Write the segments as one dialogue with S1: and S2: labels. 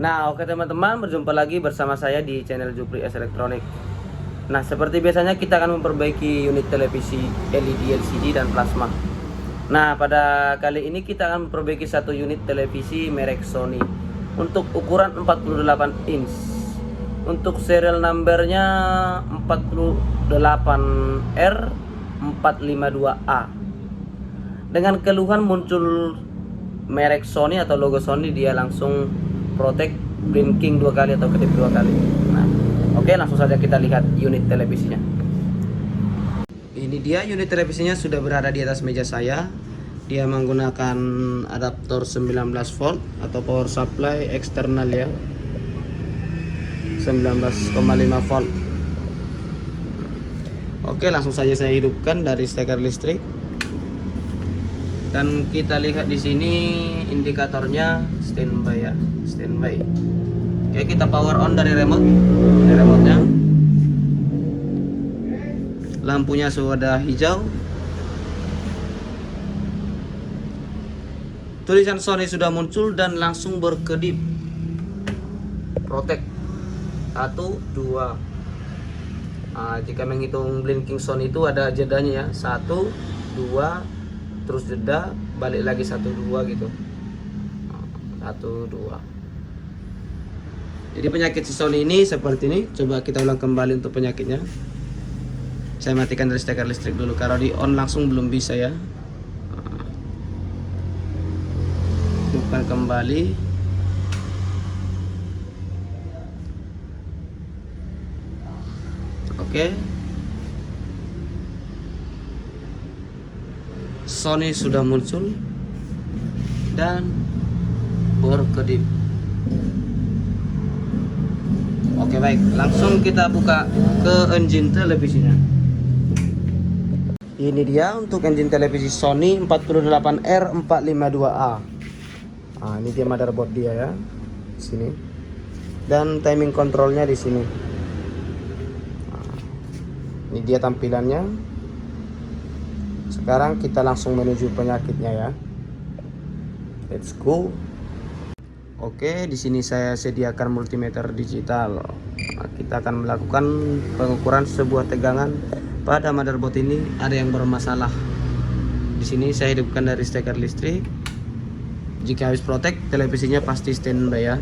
S1: Nah, oke teman-teman, berjumpa lagi bersama saya di channel Jupri S Elektronik. Nah, seperti biasanya kita akan memperbaiki unit televisi LED, LCD, dan plasma. Nah, pada kali ini kita akan memperbaiki satu unit televisi merek Sony untuk ukuran 48 inch. Untuk serial numbernya 48R452A. Dengan keluhan muncul merek Sony atau logo Sony, dia langsung protect blinking 2 kali atau kedip 2 kali. Nah, oke, langsung saja kita lihat unit televisinya. Ini dia unit televisinya sudah berada di atas meja saya. Dia menggunakan adaptor 19 volt atau power supply eksternal ya. 19,5 volt. Oke, langsung saja saya hidupkan dari steker listrik. Dan kita lihat di sini indikatornya standby ya, standby. Oke, kita power on dari remote-nya. Lampunya sudah hijau. Tulisan Sony sudah muncul dan langsung berkedip. Protect 1, 2. Jika menghitung blinking Sony itu ada jedanya ya, 1, 2, terus jeda, balik lagi 1, 2 gitu. 1, 2. Jadi penyakit si Sony ini seperti ini. Coba kita ulang kembali untuk penyakitnya. Saya matikan dari steker listrik dulu, kalau di on langsung belum bisa ya. Bukan kembali. Oke. Sony sudah muncul dan berkedip. Oke, baik, langsung kita buka ke engine televisinya. Ini dia untuk engine televisi Sony 48R452A. Ini dia motherboard dia ya, sini. Dan timing controlnya di sini. Ini dia tampilannya. Sekarang kita langsung menuju penyakitnya ya. Let's go. Oke, di sini saya sediakan multimeter digital. Kita akan melakukan pengukuran sebuah tegangan pada motherboard ini ada yang bermasalah. Di sini saya hidupkan dari steker listrik. Jika habis protect, televisinya pasti standby ya.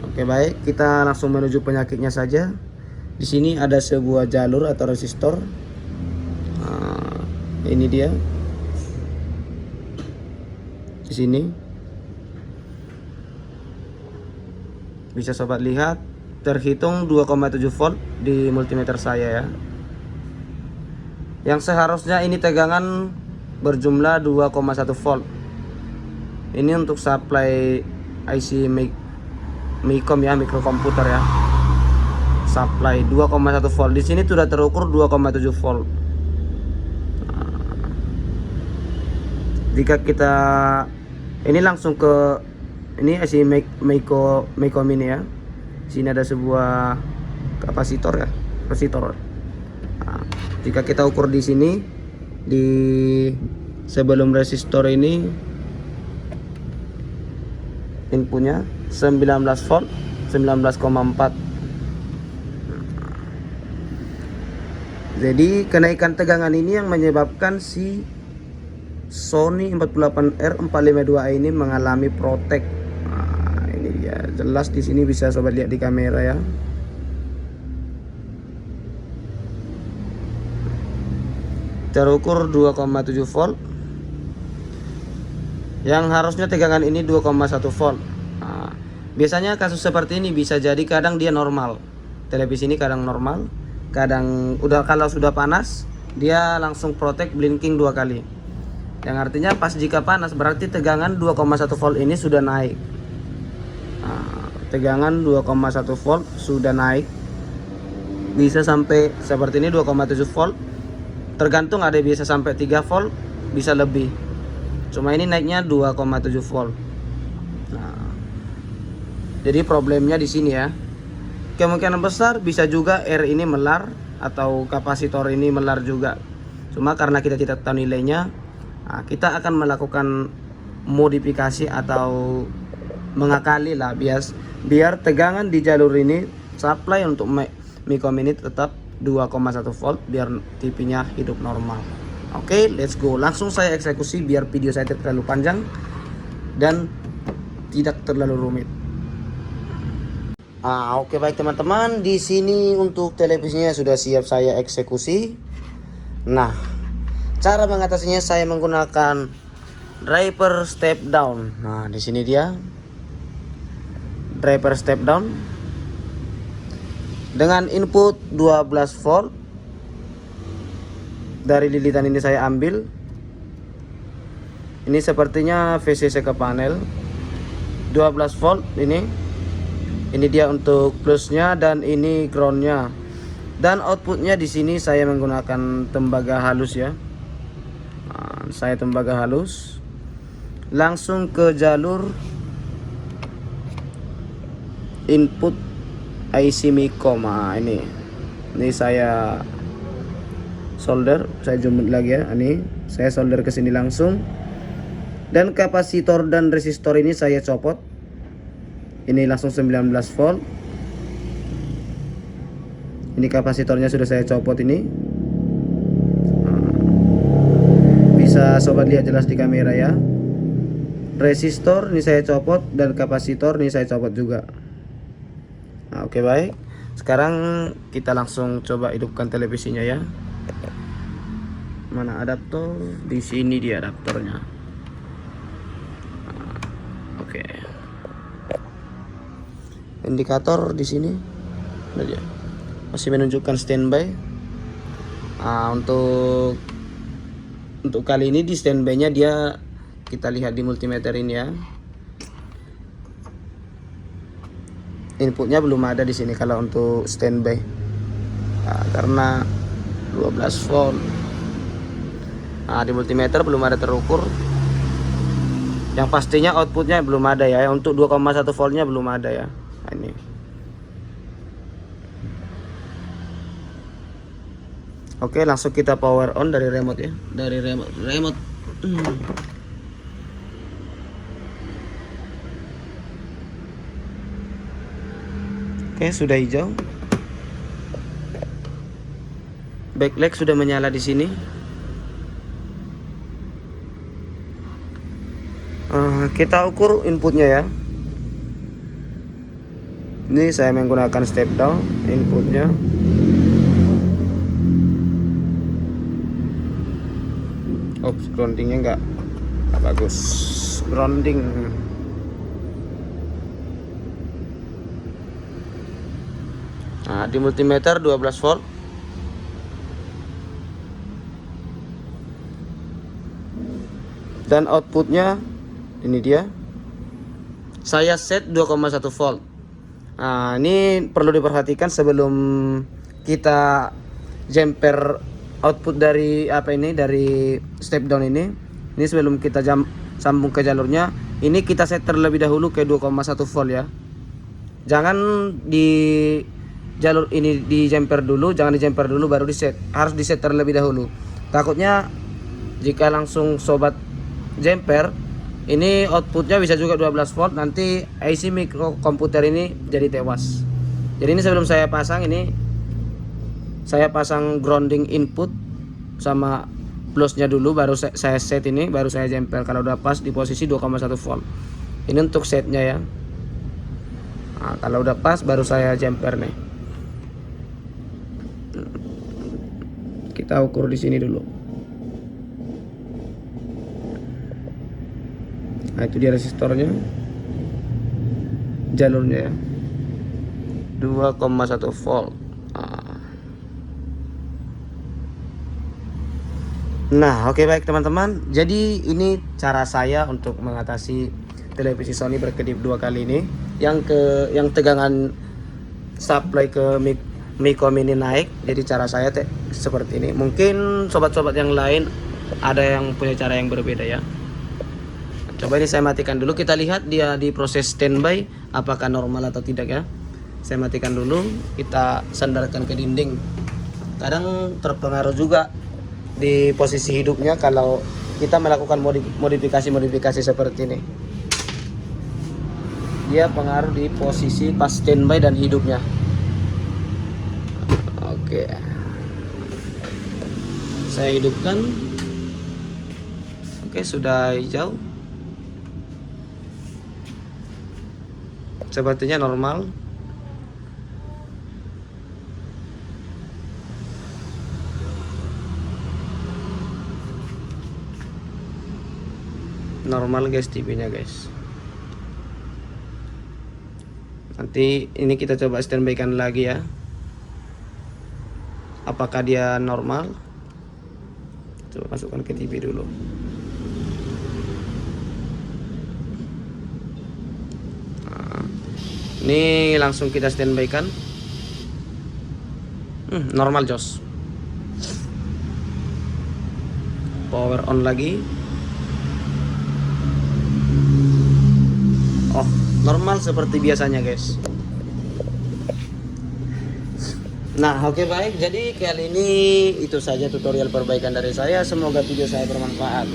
S1: Oke, baik, kita langsung menuju penyakitnya saja. Di sini ada sebuah jalur atau resistor. Ini dia. Di sini bisa sobat lihat, terhitung 2,7 volt di multimeter saya ya. Yang seharusnya ini tegangan berjumlah 2,1 volt. Ini untuk supply IC MICOM ya, mikrokomputer ya. Supply 2,1 volt. Di sini sudah terukur 2,7 volt. Jika kita ini langsung ke ini IC MICOM ini ya. Sini ada sebuah kapasitor ya, kapasitor. Jika kita ukur di sini, di sebelum resistor ini inputnya 19 volt, 19,4. Jadi kenaikan tegangan ini yang menyebabkan si Sony 48R452A ini mengalami protect. Ini dia, jelas di sini bisa sobat lihat di kamera ya. Terukur 2,7 volt. Yang harusnya tegangan ini 2,1 volt. Biasanya kasus seperti ini bisa jadi kadang dia normal. Televisi ini kadang normal, kadang kalau sudah panas dia langsung protect blinking 2 kali. Yang artinya pas jika panas berarti tegangan 2,1 volt ini sudah naik. Tegangan 2,1 volt sudah naik. Bisa sampai seperti ini 2,7 volt. Tergantung, ada bisa sampai 3 volt, bisa lebih. Cuma ini naiknya 2,7 volt. Jadi problemnya di sini ya. Kemungkinan besar bisa juga R ini melar atau kapasitor ini melar juga. Cuma karena kita tidak tahu nilainya, kita akan melakukan modifikasi atau mengakali lah biar tegangan di jalur ini supply untuk Micom ini tetap 2,1 volt biar TV-nya hidup normal. Oke, let's go. Langsung saya eksekusi biar video saya tidak terlalu panjang dan tidak terlalu rumit. Oke, baik teman-teman, di sini untuk televisinya sudah siap saya eksekusi. Nah, cara mengatasinya saya menggunakan driver step down. Nah, di sini dia driver step down dengan input 12 volt. Dari lilitan ini saya ambil. Ini sepertinya VCC ke panel 12 volt ini. Ini dia untuk plusnya dan ini groundnya. Dan outputnya di sini saya menggunakan tembaga halus ya. Nah, saya tembaga halus langsung ke jalur input IC Micom. Nah, ini saya solder, saya jumut lagi ya. Ini saya solder ke sini langsung. Dan kapasitor dan resistor ini saya copot. Ini langsung 19 volt. Ini kapasitornya sudah saya copot ini. Bisa sobat lihat jelas di kamera ya. Resistor ini saya copot dan kapasitor ini saya copot juga. Nah, oke, baik. Sekarang kita langsung coba hidupkan televisinya ya. Mana adaptor? Di sini dia adaptornya. Oke. Indikator di sini. Masih menunjukkan standby. Untuk kali ini di standby-nya dia kita lihat di multimeter ini ya. Inputnya belum ada di sini kalau untuk standby. Karena 12 volt. Di multimeter belum ada terukur. Yang pastinya outputnya belum ada ya. Untuk 2,1 voltnya belum ada ya. Ini. Oke, langsung kita power on dari remote ya. Dari remote. Oke, sudah hijau. Backlight sudah menyala di sini. Kita ukur inputnya ya. Ini saya menggunakan step down inputnya. Groundingnya enggak bagus. Grounding. Nah, di multimeter 12 volt. Dan outputnya ini dia. Saya set 2,1 volt. Nah, ini perlu diperhatikan sebelum kita jumper output dari dari step down ini. Ini sebelum kita sambung ke jalurnya, ini kita set terlebih dahulu ke 2,1 volt ya. Jangan di jalur ini di jumper dulu, jangan di jumper dulu baru di set. Harus di set terlebih dahulu. Takutnya jika langsung sobat jumper, ini outputnya bisa juga 12 volt, nanti IC mikrokomputer ini jadi tewas. Jadi ini sebelum saya pasang ini, saya pasang grounding input sama plusnya dulu, baru saya set ini, baru saya jumper. Kalau udah pas di posisi 2,1 volt. Ini untuk setnya ya. Nah, kalau udah pas baru saya jumper nih. Kita ukur di sini dulu. Nah, itu dia resistornya, jalurnya ya, 2,1 volt. Nah, oke, baik teman-teman. Jadi ini cara saya untuk mengatasi televisi Sony berkedip 2 kali ini. Yang tegangan supply ke Micom ini naik. Jadi cara saya seperti ini. Mungkin sobat-sobat yang lain ada yang punya cara yang berbeda ya. Coba ini saya matikan dulu, kita lihat dia di proses standby apakah normal atau tidak ya. Saya matikan dulu, kita sandarkan ke dinding. Kadang terpengaruh juga di posisi hidupnya, kalau kita melakukan modifikasi seperti ini. Dia pengaruh di posisi pas standby dan hidupnya. Oke, saya hidupkan. Oke, sudah hijau. Sepertinya normal. Normal guys, TV-nya guys. Nanti ini kita coba standby kan lagi ya. Apakah dia normal? Coba masukkan ke TV dulu. Nah, ini langsung kita standby kan. Normal jos. Power on lagi. Oh, normal seperti biasanya guys. Nah, oke baik. Jadi kali ini itu saja tutorial perbaikan dari saya. Semoga video saya bermanfaat.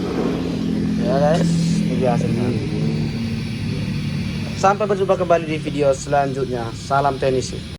S1: Ya guys, biasa. Sampai berjumpa kembali di video selanjutnya. Salam teknisi.